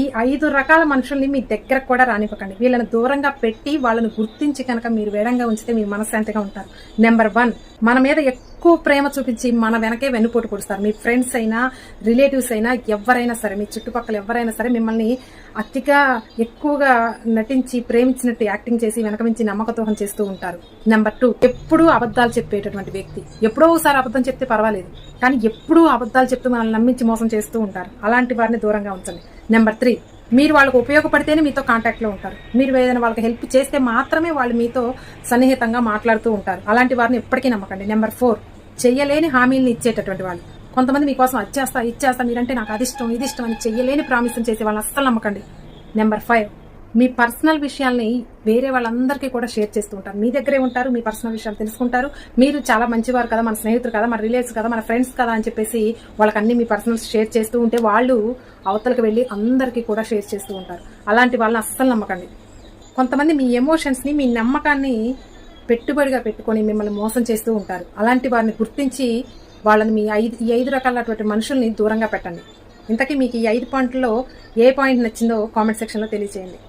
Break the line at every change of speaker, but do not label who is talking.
ఈ 5 రకాల మనుషుల్ని మీ దగ్గరకు కూడా రానివ్వకండి. వీళ్ళని దూరంగా పెట్టి వాళ్ళని గుర్తించి కనుక మీరు వేడంగా ఉంచితే మీరు మనశ్శాంతిగా ఉంటారు. నెంబర్ 1, మన మీద ఎక్కువ ప్రేమ చూపించి మన వెనకే వెన్నుపోటు పొడుస్తారు. మీ ఫ్రెండ్స్ అయినా, రిలేటివ్స్ అయినా, ఎవరైనా సరే, మీ చుట్టుపక్కల ఎవరైనా సరే మిమ్మల్ని అతిగా ఎక్కువగా నటించి ప్రేమించినట్టు యాక్టింగ్ చేసి వెనక నుంచి నమ్మకద్రోహం చేస్తూ ఉంటారు. నెంబర్ 2, ఎప్పుడూ అబద్ధాలు చెప్పేటటువంటి వ్యక్తి. ఎప్పుడో ఒకసారి అబద్ధం చెప్తే పర్వాలేదు, కానీ ఎప్పుడూ అబద్ధాలు చెప్తూ మనల్ని నమ్మించి మోసం చేస్తూ ఉంటారు. అలాంటి వారిని దూరంగా ఉంచండి. నెంబర్ 3, మీరు వాళ్ళకు ఉపయోగపడితేనే మీతో కాంటాక్ట్లో ఉంటారు. మీరు ఏదైనా వాళ్ళకి హెల్ప్ చేస్తే మాత్రమే వాళ్ళు మీతో సన్నిహితంగా మాట్లాడుతూ ఉంటారు. అలాంటి వారిని ఎప్పటికీ నమ్మకండి. నెంబర్ 4, చెయ్యలేని హామీలను ఇచ్చేటటువంటి వాళ్ళు. కొంతమంది మీకోసం ఇచ్చేస్తా మీరంటే నాకు అది ఇష్టం ఇది ఇష్టం అని చెయ్యలేని ప్రామిసం చేసే వాళ్ళని అస్సలు నమ్మకండి. నెంబర్ 5, మీ పర్సనల్ విషయాల్ని వేరే వాళ్ళందరికీ కూడా షేర్ చేస్తూ ఉంటారు. మీ దగ్గరే ఉంటారు, మీ పర్సనల్ విషయాలు తెలుసుకుంటారు. మీరు చాలా మంచివారు కదా, మన స్నేహితులు కదా, మన రిలేటివ్స్ కదా, మన ఫ్రెండ్స్ కదా అని చెప్పేసి వాళ్ళకి అన్ని మీ పర్సనల్స్ షేర్ చేస్తూ ఉంటే వాళ్ళు అవతలకు వెళ్ళి అందరికీ కూడా షేర్ చేస్తూ ఉంటారు. అలాంటి వాళ్ళని అస్సలు నమ్మకండి. కొంతమంది మీ ఎమోషన్స్ని, మీ నమ్మకాన్ని పెట్టుబడిగా పెట్టుకొని మిమ్మల్ని మోసం చేస్తూ ఉంటారు. అలాంటి వారిని గుర్తించి వాళ్ళని ఈ 5 రకాలైనటువంటి మనుషుల్ని దూరంగా పెట్టండి. ఇంతకీ మీకు ఈ 5 పాయింట్లలో ఏ పాయింట్ నచ్చిందో కామెంట్ సెక్షన్లో తెలియజేయండి.